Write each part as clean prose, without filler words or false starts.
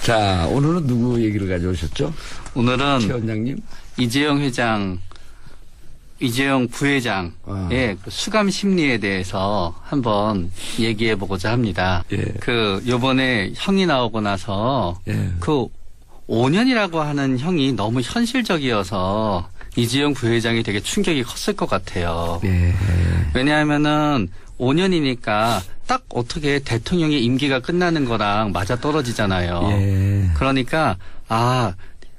자, 오늘은 누구 얘기를 가져오셨죠? 오늘은 최 원장님. 이재용 부회장의 그 수감 심리에 대해서 한번 얘기해 보고자 합니다. 예. 요번에 형이 나오고 나서 예. 5년이라고 하는 형이 너무 현실적이어서 이재용 부회장이 되게 충격이 컸을 것 같아요. 예. 왜냐하면은 5년이니까 딱 어떻게 대통령의 임기가 끝나는 거랑 맞아 떨어지잖아요. 예. 그러니까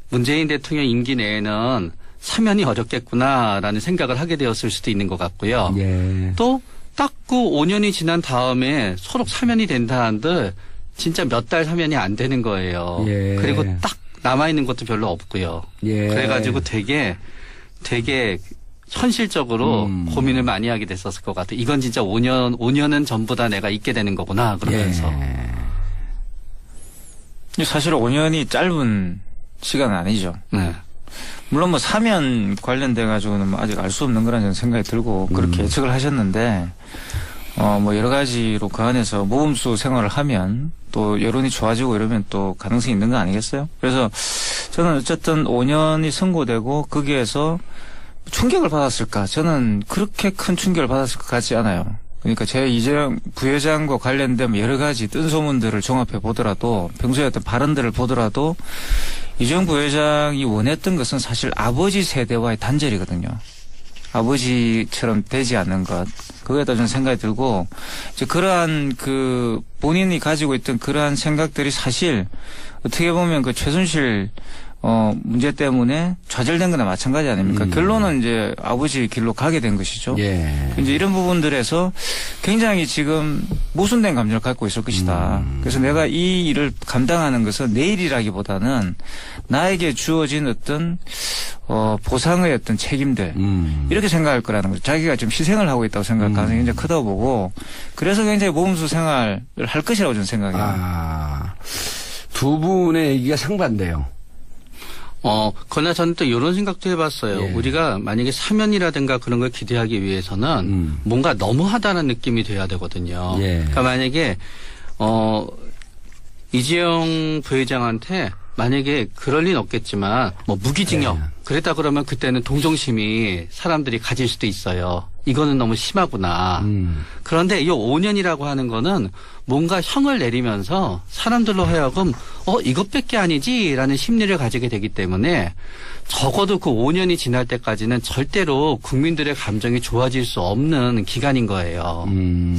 문재인 대통령 임기 내에는 사면이 어렵겠구나라는 생각을 하게 되었을 수도 있는 것 같고요. 예. 또 딱 5년이 지난 다음에 서로 사면이 된다 한들 진짜 몇 달 사면이 안 되는 거예요. 예. 그리고 딱 남아있는 것도 별로 없고요. 예. 그래가지고 되게 현실적으로 고민을 많이 하게 됐었을 것 같아요. 이건 진짜 5년은 전부 다 내가 있게 되는 거구나 그러면서. 예. 사실 5년이 짧은 시간은 아니죠. 네. 물론 뭐 사면 관련돼 가지고는 뭐 아직 알 수 없는 거라는 생각이 들고 그렇게 예측을 하셨는데 뭐 여러 가지로 그 안에서 모범수 생활을 하면 또 여론이 좋아지고 이러면 또 가능성이 있는 거 아니겠어요? 그래서 저는 어쨌든 5년이 선고되고 거기에서 충격을 받았을까? 저는 그렇게 큰 충격을 받았을 것 같지 않아요. 그러니까 제 이재용 부회장과 관련된 여러 가지 뜬소문들을 종합해 보더라도 평소에 어떤 발언들을 보더라도 이재용 부회장이 원했던 것은 사실 아버지 세대와의 단절이거든요. 아버지처럼 되지 않는 것. 그거에다 저는 생각이 들고 이제 그러한 본인이 가지고 있던 그러한 생각들이 사실 어떻게 보면 최순실 문제 때문에 좌절된 거나 마찬가지 아닙니까? 결론은 이제 아버지 길로 가게 된 것이죠. 예. 이제 이런 부분들에서 굉장히 지금 모순된 감정을 갖고 있을 것이다. 그래서 내가 이 일을 감당하는 것은 내 일이라기보다는 나에게 주어진 어떤 보상의 어떤 책임들 이렇게 생각할 거라는 거죠. 자기가 좀 희생을 하고 있다고 생각할 가능성이 굉장히 크다고 보고 그래서 굉장히 모범수 생활을 할 것이라고 저는 생각해요. 두 분의 얘기가 상반돼요. 그러나 저는 또 이런 생각도 해봤어요. 예. 우리가 만약에 사면이라든가 그런 걸 기대하기 위해서는 뭔가 너무하다는 느낌이 돼야 되거든요. 예. 그러니까 만약에 이재용 부회장한테 만약에 그럴 리는 없겠지만 뭐 무기징역 예. 그랬다 그러면 그때는 동정심이 사람들이 가질 수도 있어요. 이거는 너무 심하구나. 그런데 이 5년이라고 하는 거는 뭔가 형을 내리면서 사람들로 하여금 이것밖에 아니지라는 심리를 가지게 되기 때문에 적어도 그 5년이 지날 때까지는 절대로 국민들의 감정이 좋아질 수 없는 기간인 거예요.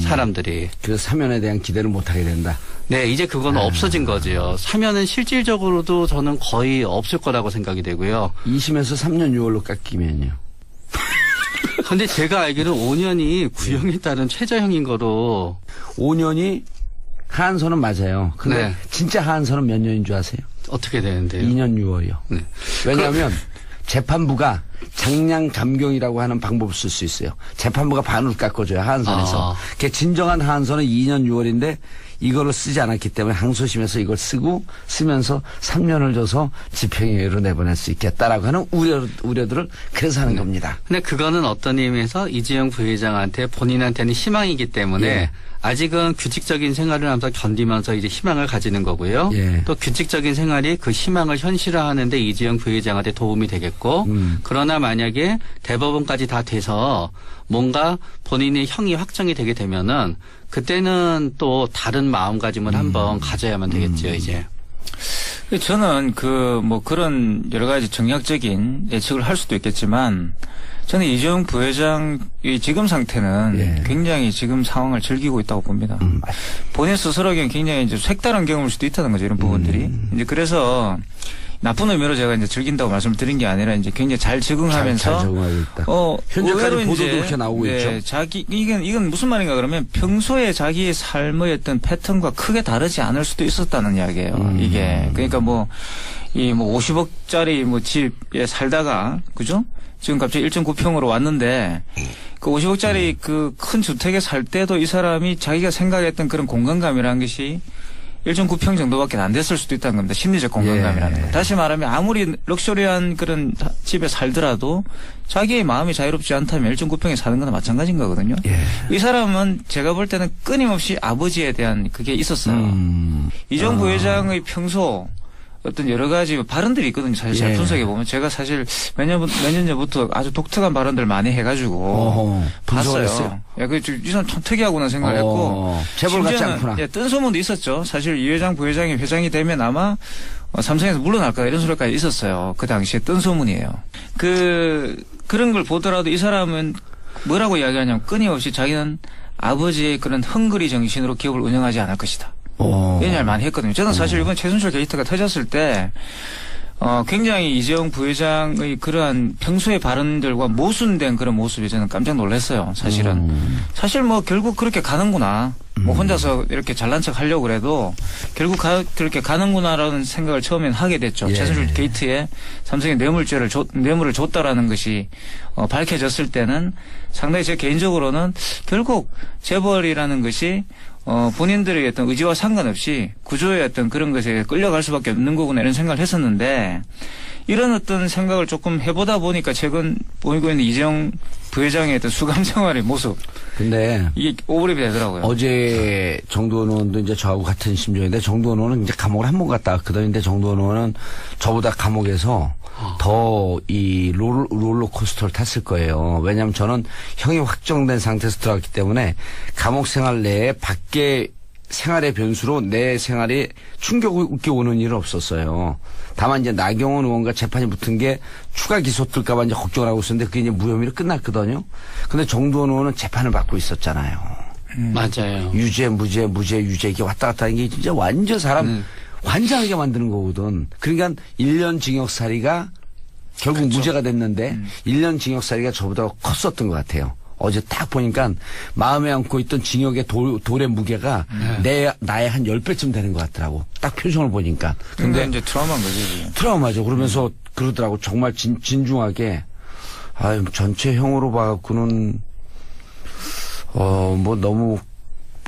사람들이. 그래서 사면에 대한 기대를 못하게 된다. 네, 이제 그건 없어진 거죠. 사면은 실질적으로도 저는 거의 없을 거라고 생각이 되고요. 2심에서 3년 6월로 깎이면요. 근데 제가 알기로는 5년이 구형에 따른 최저형인 거로. 5년이 하한선은 맞아요. 근데 네. 진짜 하한선은 몇 년인 줄 아세요? 어떻게 되는데요? 2년 6월이요. 네. 왜냐하면 재판부가 장량 감경이라고 하는 방법을 쓸 수 있어요. 재판부가 반으로 깎아줘요. 하한선에서. 그게 진정한 하한선은 2년 6월인데 이거를 쓰지 않았기 때문에 항소심에서 이걸 쓰면서 3년을 줘서 집행유예로 내보낼 수 있겠다라고 하는 우려들을 그래서 하는 겁니다. 근데 그거는 어떤 의미에서 이재용 부회장한테 본인한테는 희망이기 때문에 예. 아직은 규칙적인 생활을 하면서 견디면서 이제 희망을 가지는 거고요. 예. 또 규칙적인 생활이 그 희망을 현실화하는데 이재용 부회장한테 도움이 되겠고 그러나 만약에 대법원까지 다 돼서 뭔가 본인의 형이 확정이 되게 되면은 그때는 또 다른 마음가짐을 한번 가져야만 되겠죠, 이제. 저는 그런 여러 가지 정략적인 예측을 할 수도 있겠지만 저는 이재용 부회장의 지금 상태는 예. 굉장히 지금 상황을 즐기고 있다고 봅니다. 본인 스스로에겐 굉장히 이제 색다른 경험일 수도 있다는 거죠, 이런 부분들이. 이제 그래서 나쁜 의미로 제가 이제 즐긴다고 말씀을 드린 게 아니라 이제 굉장히 잘 적응하면서 잘 적응하고 있다. 현재까지 보도도 그렇게 나오고 있죠. 이건 무슨 말인가 그러면 평소에 자기의 삶의 어떤 패턴과 크게 다르지 않을 수도 있었다는 이야기예요. 이게 그러니까 50억짜리 집에 살다가 그죠? 지금 갑자기 1.9평으로 왔는데 그 50억짜리 그 큰 주택에 살 때도 이 사람이 자기가 생각했던 그런 공간감이라는 것이 1.9평 정도밖에 안 됐을 수도 있다는 겁니다. 심리적 공간감이라는 예. 거. 다시 말하면 아무리 럭셔리한 그런 집에 살더라도 자기의 마음이 자유롭지 않다면 1.9평에 사는 거나 마찬가지인 거거든요. 예. 이 사람은 제가 볼 때는 끊임없이 아버지에 대한 그게 있었어요. 이재용 부회장의 평소 어떤 여러 가지 발언들이 있거든요. 사실 잘 예. 분석해 보면 제가 사실 몇 년 전부터 아주 독특한 발언들 많이 해가지고 분석을 봤어요. 했어요? 야, 이 사람 참 특이하구나 생각을 했고 재벌 같지 심지어는 않구나. 예, 뜬 소문도 있었죠. 사실 이 회장 부회장이 회장이 되면 아마 삼성에서 물러날 거다 이런 소리까지 있었어요. 그 당시에 뜬 소문이에요. 그런 걸 보더라도 이 사람은 뭐라고 이야기하냐면 끊임없이 자기는 아버지의 그런 헝그리 정신으로 기업을 운영하지 않을 것이다. 이런 이야기를 많이 했거든요. 저는 사실 이번 최순실 게이트가 터졌을 때 굉장히 이재용 부회장의 그러한 평소의 발언들과 모순된 그런 모습이 저는 깜짝 놀랐어요. 사실은. 사실 뭐 결국 그렇게 가는구나. 뭐 혼자서 이렇게 잘난 척 하려고 그래도 결국 그렇게 가는구나라는 생각을 처음엔 하게 됐죠. 예. 최순실 게이트에 삼성이 뇌물을 줬다라는 것이 밝혀졌을 때는 상당히 제 개인적으로는 결국 재벌이라는 것이 본인들의 어떤 의지와 상관없이 구조의 어떤 그런 것에 끌려갈 수밖에 없는 거구나 이런 생각을 했었는데 이런 어떤 생각을 조금 해보다 보니까 최근 보이고 있는 이재용 부회장의 어떤 수감 생활의 모습. 근데 이게 오버랩이 되더라고요. 어제 정두원 의원도 이제 저하고 같은 심정인데 정두원 의원은 이제 감옥을 한 번 갔다 왔거든요. 근데 정두원 의원은 저보다 감옥에서 더 이 롤러코스터를 탔을 거예요. 왜냐하면 저는 형이 확정된 상태에서 들어갔기 때문에 감옥 생활 내에 밖에 생활의 변수로 내 생활에 충격이 오는 일은 없었어요. 다만 이제 나경원 의원과 재판이 붙은 게 추가 기소 뜰까봐 이제 걱정을 하고 있었는데 그게 이제 무혐의로 끝났거든요. 근데 정두원 의원은 재판을 받고 있었잖아요. 맞아요. 유죄, 무죄, 유죄 이게 왔다 갔다 하는 게 진짜 완전 사람 환장하게 만드는 거거든. 그러니까 1년 징역살이가 결국 그렇죠. 무죄가 됐는데 1년 징역살이가 저보다 컸었던 것 같아요. 어제 딱 보니까 마음에 안고 있던 징역의 돌의 무게가 나의 한 10배쯤 되는 것 같더라고. 딱 표정을 보니까. 근데 이제 트라우마인 거지. 트라우마죠. 그러면서 그러더라고. 정말 진중하게 전체형으로 봐갖고는 뭐 너무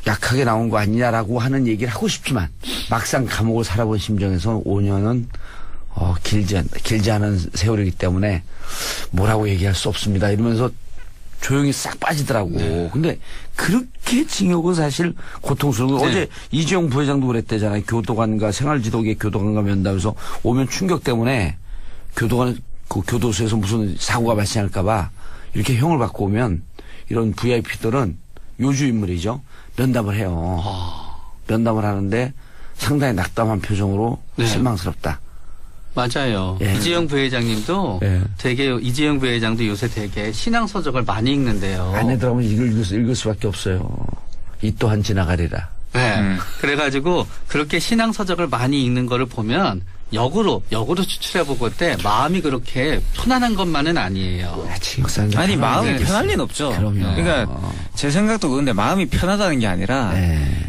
약하게 나온 거 아니냐라고 하는 얘기를 하고 싶지만 막상 감옥을 살아본 심정에서 5년은 길지 않은 세월이기 때문에 뭐라고 얘기할 수 없습니다. 이러면서 조용히 싹 빠지더라고. 네. 근데 그렇게 징역은 사실 고통스러운 거. 네. 어제 이재용 부회장도 그랬대잖아요. 교도관과 생활지도계 교도관과 면담에서 오면 충격 때문에 교도소에서 무슨 사고가 발생할까봐 이렇게 형을 받고 오면 이런 VIP들은 요주 인물이죠. 면담을 해요. 면담을 하는데 상당히 낙담한 표정으로 네. 실망스럽다. 맞아요. 예. 이재용 부회장님도 이재용 부회장도 요새 되게 신앙 서적을 많이 읽는데요. 안에 들어가면 읽을 수밖에 없어요. 이 또한 지나가리라. 네. 그래가지고 그렇게 신앙 서적을 많이 읽는 거를 보면 역으로 추출해보고 때 마음이 그렇게 편안한 것만은 아니에요. 아니 마음이 네. 편할 리는 없죠. 그럼요. 그러니까 제 생각도 그런데 마음이 편하다는 게 아니라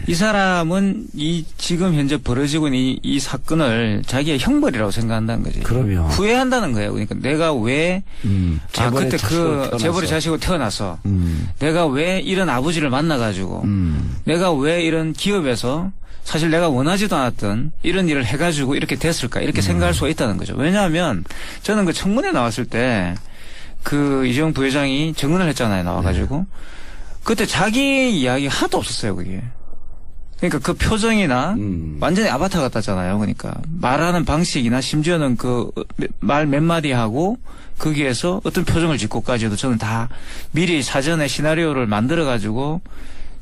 이 사람은 이 지금 현재 벌어지고 있는 이 사건을 자기의 형벌이라고 생각한다는 거지. 그럼요. 후회한다는 거예요. 그러니까 내가 왜 그때 재벌의 자식으로 태어나서 내가 왜 이런 아버지를 만나가지고 내가 왜 이런 기업에서 사실 내가 원하지도 않았던 이런 일을 해가지고 이렇게 됐을까 이렇게 생각할 수가 있다는 거죠. 왜냐하면 저는 그 청문회 나왔을 때 그 이재용 부회장이 증언을 했잖아요. 나와가지고 그때 자기 이야기 하나도 없었어요. 그게. 그러니까 그 표정이나 완전히 아바타 같았잖아요. 그러니까 말하는 방식이나 심지어는 그 말 몇 마디 하고 거기에서 어떤 표정을 짓고까지도 저는 다 미리 사전에 시나리오를 만들어가지고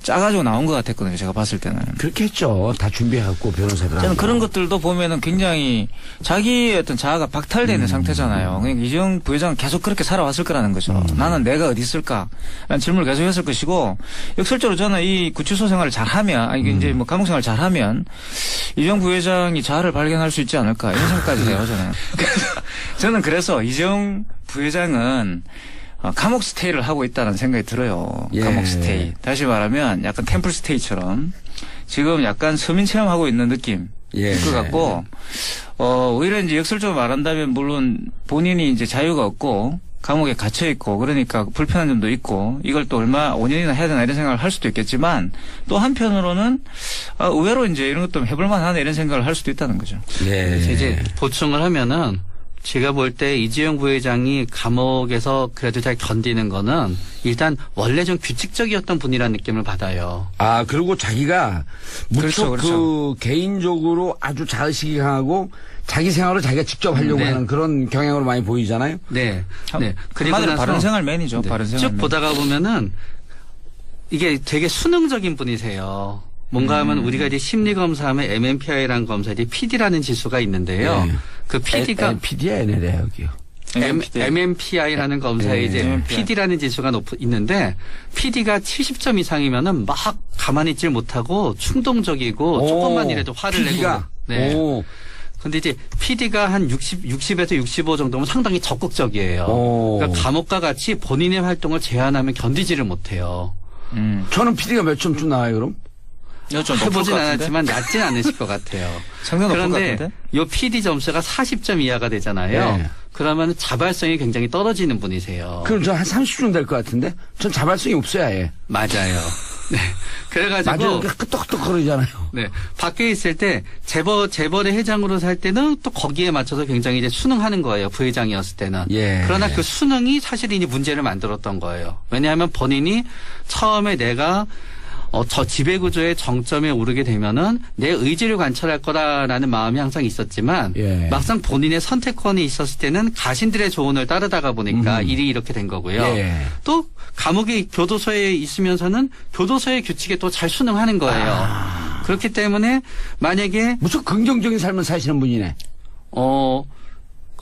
짜가지고 나온 것 같았거든요. 제가 봤을 때는. 그렇게 했죠. 다 준비해갖고 변호사들. 저는 그런 것들도 보면은 굉장히 자기의 어떤 자아가 박탈되어 있는 상태잖아요. 그러니까 이재용 부회장은 계속 그렇게 살아왔을 거라는 거죠. 나는 내가 어디 있을까? 라는 질문을 계속 했을 것이고, 역설적으로 저는 이 구치소 생활을 잘하면, 아니, 이제 뭐 감옥 생활을 잘하면, 이재용 부회장이 자아를 발견할 수 있지 않을까? 이런 생각까지 해요, 저는. 저는 그래서 이재용 부회장은 감옥 스테이를 하고 있다는 생각이 들어요. 예. 감옥 스테이. 다시 말하면 약간 템플 스테이처럼 지금 약간 서민 체험하고 있는 느낌일 것 같고, 오히려 이제 역설적으로 말한다면 물론 본인이 이제 자유가 없고 감옥에 갇혀 있고 그러니까 불편한 점도 있고 이걸 또 5년이나 해야 되나 이런 생각을 할 수도 있겠지만 또 한편으로는 의외로 이제 이런 것도 해볼만 하네 이런 생각을 할 수도 있다는 거죠. 예. 이제 보충을 하면은 제가 볼 때 이재용 부회장이 감옥에서 그래도 잘 견디는 거는 일단 원래 좀 규칙적이었던 분이라는 느낌을 받아요. 아, 그리고 자기가 무척 그렇죠. 개인적으로 아주 자의식이 강하고 자기 생활을 자기가 직접 하려고 네. 하는 그런 경향으로 많이 보이잖아요. 네. 네. 그리고 한마디로 나서 바른 생활맨이죠. 네. 바른 쭉 생활맨. 보다가 보면은 이게 되게 수능적인 분이세요. 뭔가 하면 우리가 이제 심리 검사하면 MMPI라는 검사들이 PD라는 지수가 있는데요. 네. 그 PD가 PD야, 얘네래, 여기요. MMPI라는 검사에 네. 이제 MMPI. PD라는 지수가 있는데 PD가 70점 이상이면은 막 가만히 있질 못하고 충동적이고 조금만 이라도 화를 PD가? 내고. 네. 오. 근데 이제 PD가 한 60에서 65 정도면 상당히 적극적이에요. 오. 그러니까 감옥과 같이 본인의 활동을 제한하면 견디지를 못해요. 저는 PD가 몇 점쯤 나와요, 그럼? 좀 해보진 않았지만 낮진 않으실 것 같아요. 상당히 높을 것 그런데 같은데? 요 PD 점수가 40점 이하가 되잖아요. 네. 그러면 자발성이 굉장히 떨어지는 분이세요. 그럼 저 한 30점 될 것 같은데? 전 자발성이 없어요, 아예. 맞아요. 네. 그래가지고 맞아요. 끄떡끄떡 거리잖아요. 네. 밖에 있을 때 재벌의 회장으로 살 때는 또 거기에 맞춰서 굉장히 이제 수능하는 거예요. 부회장이었을 때는. 예. 그러나 그 수능이 사실 이제 문제를 만들었던 거예요. 왜냐하면 본인이 처음에 내가 저 지배구조의 정점에 오르게 되면은 내 의지를 관철할 거라라는 마음이 항상 있었지만 예. 막상 본인의 선택권이 있었을 때는 가신들의 조언을 따르다가 보니까 일이 이렇게 된 거고요. 예. 또 감옥에 교도소에 있으면서는 교도소의 규칙에 또 잘 순응하는 거예요. 그렇기 때문에 만약에 무척 긍정적인 삶을 사시는 분이네.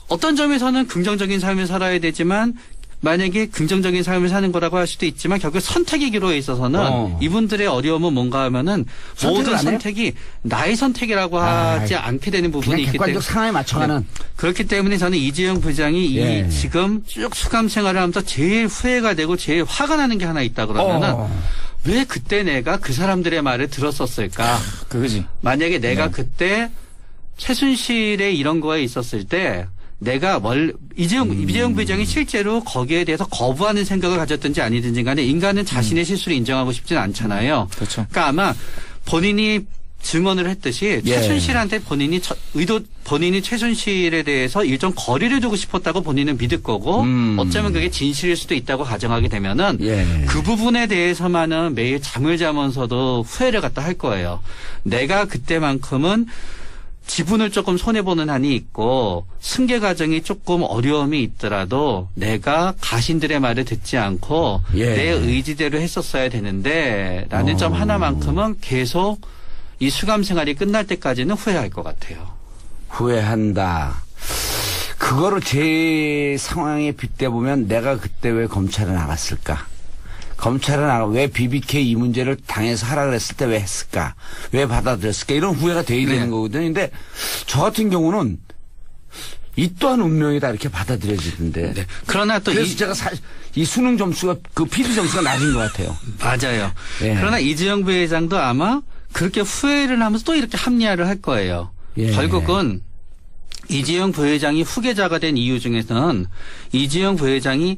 어떤 점에서는 긍정적인 삶을 살아야 되지만 만약에 긍정적인 삶을 사는 거라고 할 수도 있지만 결국 선택의 기로에 있어서는 이분들의 어려움은 뭔가 하면은 모든 선택이 나의 선택이라고 하지 않게 되는 부분이 그냥 있기 때문에 객관적 상황에 맞춰가는. 네. 그렇기 때문에 저는 이재용 부장이 예. 이 지금 쭉 수감 생활을 하면서 제일 후회가 되고 제일 화가 나는 게 하나 있다 그러면은 왜 그때 내가 그 사람들의 말을 들었었을까? 그거지. 만약에 내가 그때 최순실의 이런 거에 있었을 때 내가 이재용 부장이 실제로 거기에 대해서 거부하는 생각을 가졌든지 아니든지 간에 인간은 자신의 실수를 인정하고 싶지는 않잖아요. 그렇죠. 그러니까 아마 본인이 증언을 했듯이 예. 최순실한테 본인이 최순실에 대해서 일정 거리를 두고 싶었다고 본인은 믿을 거고 어쩌면 그게 진실일 수도 있다고 가정하게 되면은 예. 그 부분에 대해서만은 매일 잠을 자면서도 후회를 갖다 할 거예요. 내가 그때만큼은 지분을 조금 손해보는 한이 있고 승계 과정이 조금 어려움이 있더라도 내가 가신들의 말을 듣지 않고 예. 내 의지대로 했었어야 되는데 라는 점 하나만큼은 계속 이 수감 생활이 끝날 때까지는 후회할 것 같아요. 후회한다. 그거를 제 상황에 빗대보면 내가 그때 왜 검찰에 나갔을까? 검찰에 왜 BBK 이 문제를 당해서 하라 그랬을 때 왜 했을까? 왜 받아들였을까? 이런 후회가 돼야 되는 거거든요. 근데 저 같은 경우는 이 또한 운명이다 이렇게 받아들여지던데. 네. 그러나 또 그래서 제가 이 수능 점수가 그 PD 점수가 낮은 것 같아요. 맞아요. 예. 그러나 이재용 부회장도 아마 그렇게 후회를 하면서 또 이렇게 합리화를 할 거예요. 예. 결국은 이재용 부회장이 후계자가 된 이유 중에서는 이재용 부회장이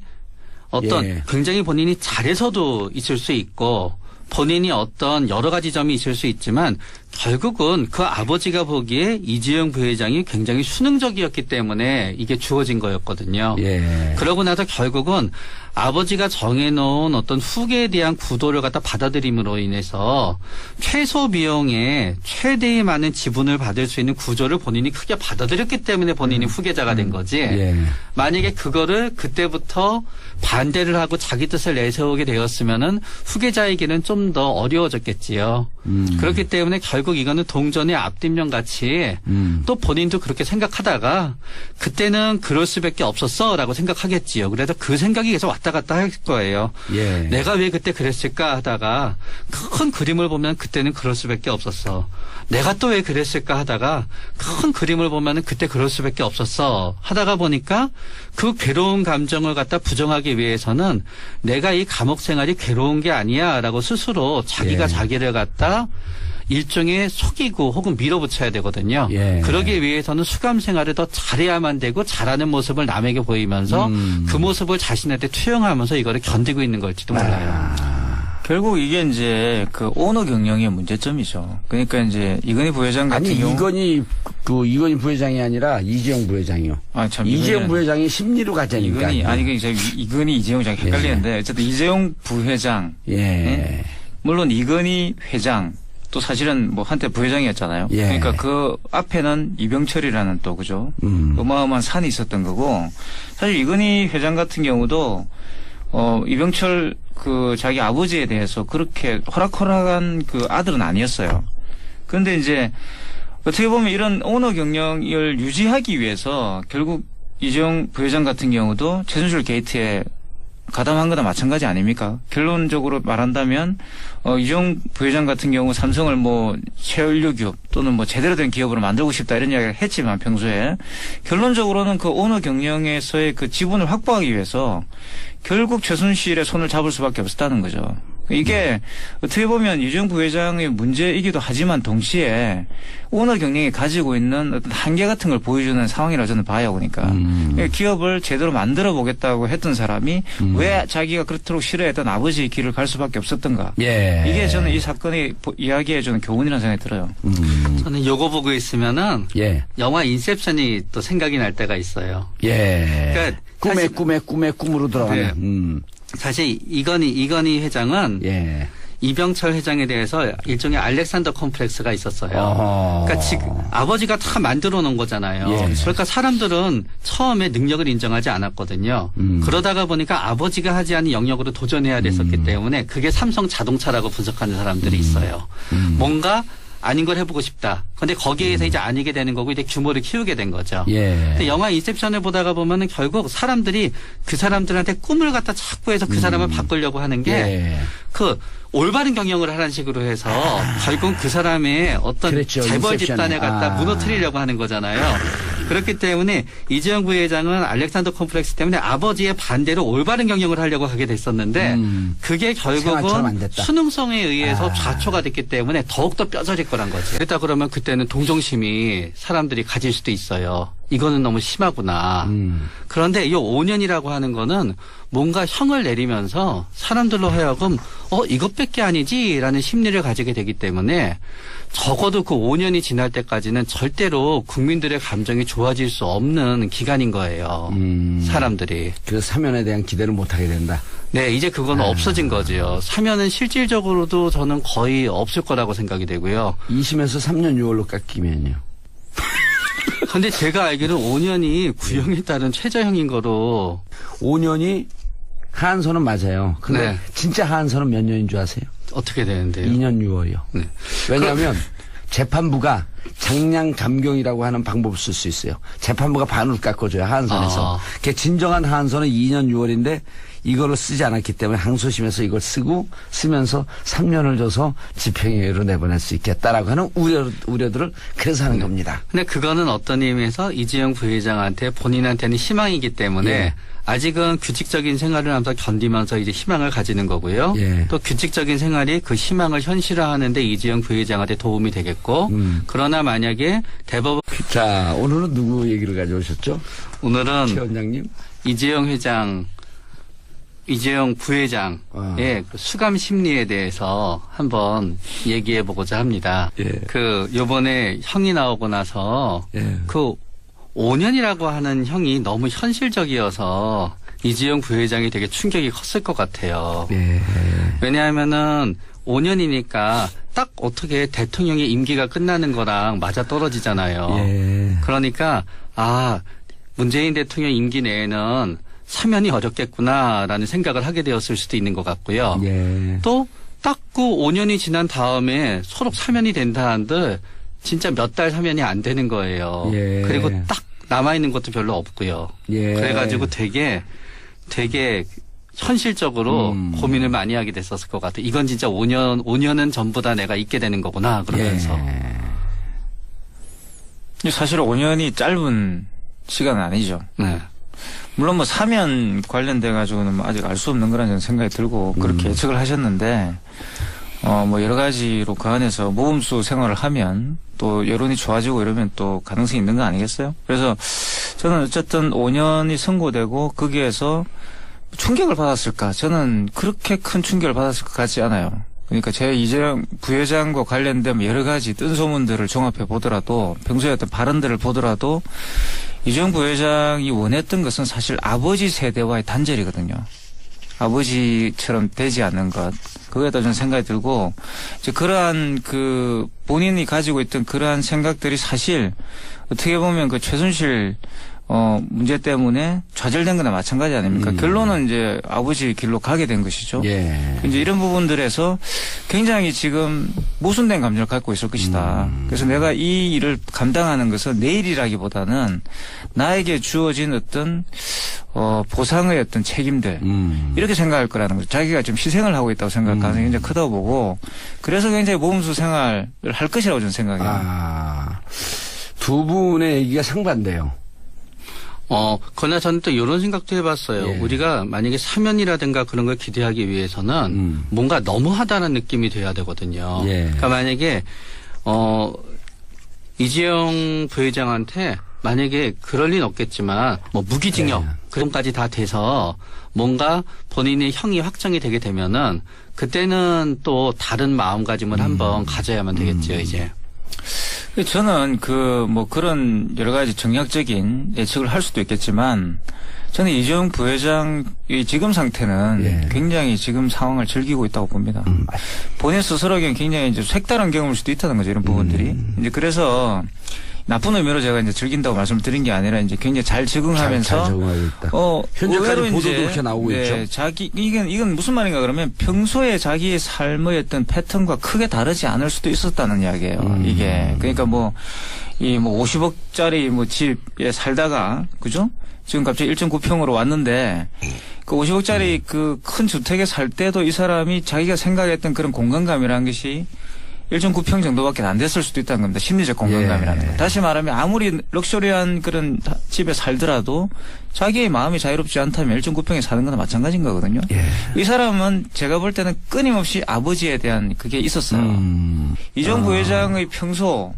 어떤 예. 굉장히 본인이 잘해서도 있을 수 있고 본인이 어떤 여러 가지 점이 있을 수 있지만 결국은 그 아버지가 보기에 이재용 부회장이 굉장히 수능적이었기 때문에 이게 주어진 거였거든요. 예. 그러고 나서 결국은 아버지가 정해놓은 어떤 후계에 대한 구도를 갖다 받아들임으로 인해서 최소 비용에 최대의 많은 지분을 받을 수 있는 구조를 본인이 크게 받아들였기 때문에 본인이 후계자가 된 거지. 예. 만약에 그거를 그때부터 반대를 하고 자기 뜻을 내세우게 되었으면은 후계자에게는 좀 더 어려워졌겠지요. 그렇기 때문에 결국 이거는 동전의 앞뒷면 같이 또 본인도 그렇게 생각하다가 그때는 그럴 수밖에 없었어라고 생각하겠지요. 그래서 그 생각이 계속 왔다 갔다 할 거예요. 예. 내가 왜 그때 그랬을까 하다가 큰 그림을 보면 그때는 그럴 수밖에 없었어. 내가 또 왜 그랬을까 하다가 큰 그림을 보면은 그때 그럴 수밖에 없었어. 하다가 보니까 그 괴로운 감정을 갖다 부정하기 위해서는 내가 이 감옥 생활이 괴로운 게 아니야라고 스스로 자기가 예. 자기를 갖다 일종의 속이고 혹은 밀어붙여야 되거든요. 예. 그러기 위해서는 수감 생활을 더 잘해야만 되고 잘하는 모습을 남에게 보이면서 그 모습을 자신한테 투영하면서 이거를 견디고 있는 걸지도 몰라요. 결국 이게 이제 그 오너 경영의 문제점이죠. 그러니까 이제 이건희 부회장 같은 아니, 경우 이건희 부회장이 아니라 이재용 부회장이요. 아, 참 이재용 부회장이 심리로 가자니까. 이건희 이재용 장 헷갈리는데 어쨌든 이재용 부회장. 예. 물론 이건희 회장 또 사실은 뭐 한때 부회장이었잖아요. 예. 그러니까 그 앞에는 이병철이라는 또 그죠. 어마어마한 산이 있었던 거고 사실 이건희 회장 같은 경우도 이병철 그 자기 아버지에 대해서 그렇게 호락호락한 그 아들은 아니었어요. 그런데 이제 어떻게 보면 이런 오너 경영을 유지하기 위해서 결국 이재용 부회장 같은 경우도 최순실 게이트에 가담한 거나 마찬가지 아닙니까? 결론적으로 말한다면 이재용 부회장 같은 경우 삼성을 뭐 최연료 기업 또는 뭐 제대로 된 기업으로 만들고 싶다 이런 이야기를 했지만 평소에 결론적으로는 그 오너 경영에서의 그 지분을 확보하기 위해서 결국 최순실의 손을 잡을 수밖에 없었다는 거죠. 이게 어떻게 보면 이재용 부회장의 문제이기도 하지만 동시에 오너 경영이 가지고 있는 어떤 한계 같은 걸 보여주는 상황이라고 저는 봐요. 그러니까 기업을 제대로 만들어 보겠다고 했던 사람이 왜 자기가 그렇도록 싫어했던 아버지의 길을 갈 수밖에 없었던가. 예. 이게 저는 이 사건의 이야기에 저는 교훈이라는 생각이 들어요. 저는 요거 보고 있으면은 예. 영화 인셉션이 또 생각이 날 때가 있어요. 예. 그러니까 꿈의 꿈으로 들어가네. 네. 사실 이건희 회장은 예. 이병철 회장에 대해서 일종의 알렉산더 컴플렉스가 있었어요. 그러니까 지금 아버지가 다 만들어 놓은 거잖아요. 예. 그러니까 사람들은 처음에 능력을 인정하지 않았거든요. 그러다가 보니까 아버지가 하지 않은 영역으로 도전해야 됐었기 때문에 그게 삼성 자동차라고 분석하는 사람들이 있어요. 뭔가 아닌 걸 해보고 싶다. 근데 거기에서 이제 아니게 되는 거고 이제 규모를 키우게 된 거죠. 예. 근데 영화 인셉션을 보다가 보면은 결국 사람들이 그 사람들한테 꿈을 갖다 자꾸 해서 그 사람을 바꾸려고 하는 게 그 올바른 경영을 하라는 식으로 해서 결국 그 사람의 어떤 그랬죠. 재벌 인셉션에. 집단에 갖다 무너뜨리려고 하는 거잖아요. 그렇기 때문에 이재용 부회장은 알렉산더 컴플렉스 때문에 아버지의 반대로 올바른 경영을 하려고 하게 됐었는데 그게 생활처럼 안 결국은 됐다. 수능성에 의해서 좌초가 됐기 때문에 더욱더 뼈저릴 거란 거지. 그랬다 그러면 그때는 동정심이 사람들이 가질 수도 있어요. 이거는 너무 심하구나. 그런데 이 5년이라고 하는 거는 뭔가 형을 내리면서 사람들로 하여금 이것밖에 아니지라는 심리를 가지게 되기 때문에 적어도 그 5년이 지날 때까지는 절대로 국민들의 감정이 좋아질 수 없는 기간인 거예요. 사람들이. 그 사면에 대한 기대를 못하게 된다. 네, 이제 그거는 없어진 거죠. 사면은 실질적으로도 저는 거의 없을 거라고 생각이 되고요. 2심에서 3년 6월로 깎이면요. 근데 제가 알기로는 5년이 구형에 따른 최저형인 거로. 5년이 하한선은 맞아요. 근데 네. 진짜 하한선은 몇 년인 줄 아세요? 어떻게 되는데요? 2년 6월이요. 네. 왜냐하면 재판부가 장량 감경이라고 하는 방법을 쓸 수 있어요. 재판부가 반으로 깎아줘요. 하한선에서. 그게 진정한 하한선은 2년 6월인데 이거를 쓰지 않았기 때문에 항소심에서 이걸 쓰면서 3년을 줘서 집행유예로 내보낼 수 있겠다라고 하는 우려들을 그래서 하는 겁니다. 근데 그거는 어떤 의미에서 이재용 부회장한테 본인한테는 희망이기 때문에 예. 아직은 규칙적인 생활을 하면서 견디면서 이제 희망을 가지는 거고요. 예. 또 규칙적인 생활이 그 희망을 현실화하는데 이재용 부회장한테 도움이 되겠고 그러나 만약에 대법원 자, 오늘은 누구 얘기를 가져오셨죠? 최 오늘은 원장님? 이재용 부회장의 그 수감 심리에 대해서 한번 얘기해 보고자 합니다. 예. 요번에 형이 나오고 나서 예. 5년이라고 하는 형이 너무 현실적이어서 이재용 부회장이 되게 충격이 컸을 것 같아요. 예. 왜냐하면은 5년이니까 딱 어떻게 대통령의 임기가 끝나는 거랑 맞아 떨어지잖아요. 예. 그러니까 문재인 대통령 임기 내에는 사면이 어렵겠구나라는 생각을 하게 되었을 수도 있는 것 같고요. 예. 또 딱 그 5년이 지난 다음에 서로 사면이 된다 한들 진짜 몇 달 사면이 안 되는 거예요. 예. 그리고 딱 남아있는 것도 별로 없고요. 예. 그래가지고 되게 현실적으로 고민을 많이 하게 됐었을 것 같아요. 이건 진짜 5년은 전부 다 내가 있게 되는 거구나 그러면서. 예. 사실 5년이 짧은 시간은 아니죠. 네. 물론 뭐 사면 관련돼 가지고는 뭐 아직 알 수 없는 거라는 생각이 들고 그렇게 예측을 하셨는데 뭐 여러 가지로 그 안에서 모범수 생활을 하면 또 여론이 좋아지고 이러면 또 가능성이 있는 거 아니겠어요? 그래서 저는 어쨌든 5년이 선고되고 거기에서 충격을 받았을까? 저는 그렇게 큰 충격을 받았을 것 같지 않아요. 그러니까 제 이재용 부회장과 관련된 여러 가지 뜬 소문들을 종합해 보더라도 평소에 어떤 발언들을 보더라도 이재용 부회장이 원했던 것은 사실 아버지 세대와의 단절이거든요. 아버지처럼 되지 않는 것. 그거에다 저는 생각이 들고 이제 그러한 그 본인이 가지고 있던 그러한 생각들이 사실 어떻게 보면 그 최순실 문제 때문에 좌절된 거나 마찬가지 아닙니까? 결론은 이제 아버지 길로 가게 된 것이죠. 예. 이제 이런 부분들에서 굉장히 지금 모순된 감정을 갖고 있을 것이다. 그래서 내가 이 일을 감당하는 것은 내 일이라기보다는 나에게 주어진 어떤 보상의 어떤 책임들 이렇게 생각할 거라는 거죠. 자기가 좀 희생을 하고 있다고 생각할 가능성이 굉장히 크다고 보고 그래서 굉장히 모범수 생활을 할 것이라고 저는 생각해요. 두 분의 얘기가 상반돼요. 그러나 저는 또 이런 생각도 해봤어요. 예. 우리가 만약에 사면이라든가 그런 걸 기대하기 위해서는 뭔가 너무하다는 느낌이 돼야 되거든요. 예. 그러니까 만약에 이재용 부회장한테 만약에 그럴 리는 없겠지만 뭐 무기징역 예. 그런까지 다 돼서 뭔가 본인의 형이 확정이 되게 되면은 그때는 또 다른 마음가짐을 한번 가져야만 되겠죠, 이제. 저는 뭐 그런 여러 가지 정략적인 예측을 할 수도 있겠지만 저는 이재용 부회장의 지금 상태는 예. 굉장히 지금 상황을 즐기고 있다고 봅니다. 본인 스스로에겐 굉장히 이제 색다른 경험일 수도 있다는 거죠, 이런 부분들이. 이제 그래서 나쁜 의미로 제가 이제 즐긴다고 말씀을 드린 게 아니라 이제 굉장히 잘 적응하면서 잘 적응하고 있다. 현재까지 보도도 그렇게 나오고 있죠. 이건 무슨 말인가 그러면 평소에 자기의 삶의 어떤 패턴과 크게 다르지 않을 수도 있었다는 이야기예요. 이게 그러니까 뭐 50억짜리 뭐 집에 살다가 그죠? 지금 갑자기 1.9평으로 왔는데 그 50억짜리 그 큰 주택에 살 때도 이 사람이 자기가 생각했던 그런 공간감이라는 것이 1.9평 정도밖에 안 됐을 수도 있다는 겁니다. 심리적 공간감이라는 거. 다시 말하면 아무리 럭셔리한 그런 집에 살더라도 자기의 마음이 자유롭지 않다면 1.9평에 사는 거나 마찬가지인 거거든요. 예. 이 사람은 제가 볼 때는 끊임없이 아버지에 대한 그게 있었어요. 이재용 부회장의 평소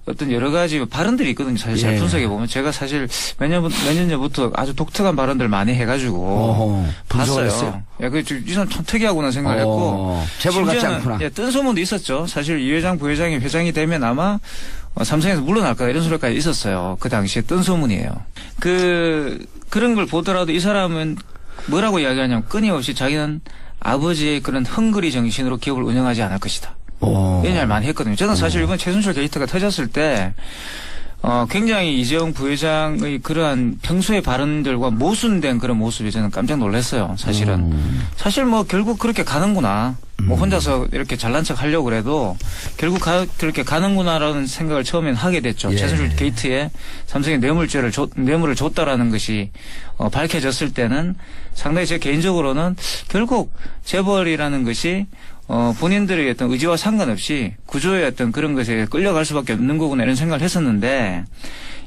어떤 여러 가지 발언들이 있거든요. 사실 잘 분석해 보면 제가 사실 몇 년 전부터 아주 독특한 발언들 많이 해가지고 봤어요. 야, 이 사람 참 특이하구나 생각했고 재벌 같지 않구나. 뜬 소문도 있었죠. 사실 이 회장 부회장이 회장이 되면 아마 삼성에서 물러날까 이런 소리까지 있었어요. 그 당시에 뜬 소문이에요. 그런 걸 보더라도 이 사람은 뭐라고 이야기하냐면 끊임없이 자기는 아버지의 그런 헝그리 정신으로 기업을 운영하지 않을 것이다. 이런 얘기를 많이 했거든요. 저는 사실 이번 최순실 게이트가 터졌을 때 굉장히 이재용 부회장의 그러한 평소의 발언들과 모순된 그런 모습에 저는 깜짝 놀랐어요. 사실은. 사실 뭐 결국 그렇게 가는구나. 뭐 혼자서 이렇게 잘난 척 하려고 그래도 결국 그렇게 가는구나라는 생각을 처음엔 하게 됐죠. 예. 최순실 게이트에 삼성이 뇌물을 줬다라는 것이 밝혀졌을 때는 상당히 제 개인적으로는 결국 재벌이라는 것이 본인들의 어떤 의지와 상관없이 구조의 어떤 그런 것에 끌려갈 수밖에 없는 거구나 이런 생각을 했었는데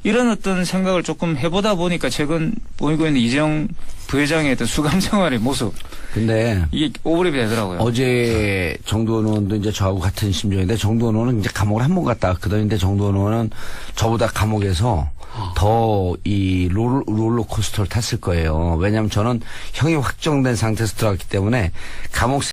이런 어떤 생각을 조금 해보다 보니까 최근 보이고 있는 이재용 부회장의 어떤 수감 생활의 모습. 근데 이게 오버랩이 되더라고요. 어제 정두원 의원도 이제 저하고 같은 심정인데 정두원 의원은 이제 감옥을 한 번 갔다 왔거든요. 근데 정두원 의원은 저보다 감옥에서 더 이 롤러코스터를 탔을 거예요. 왜냐하면 저는 형이 확정된 상태에서 들어갔기 때문에 감옥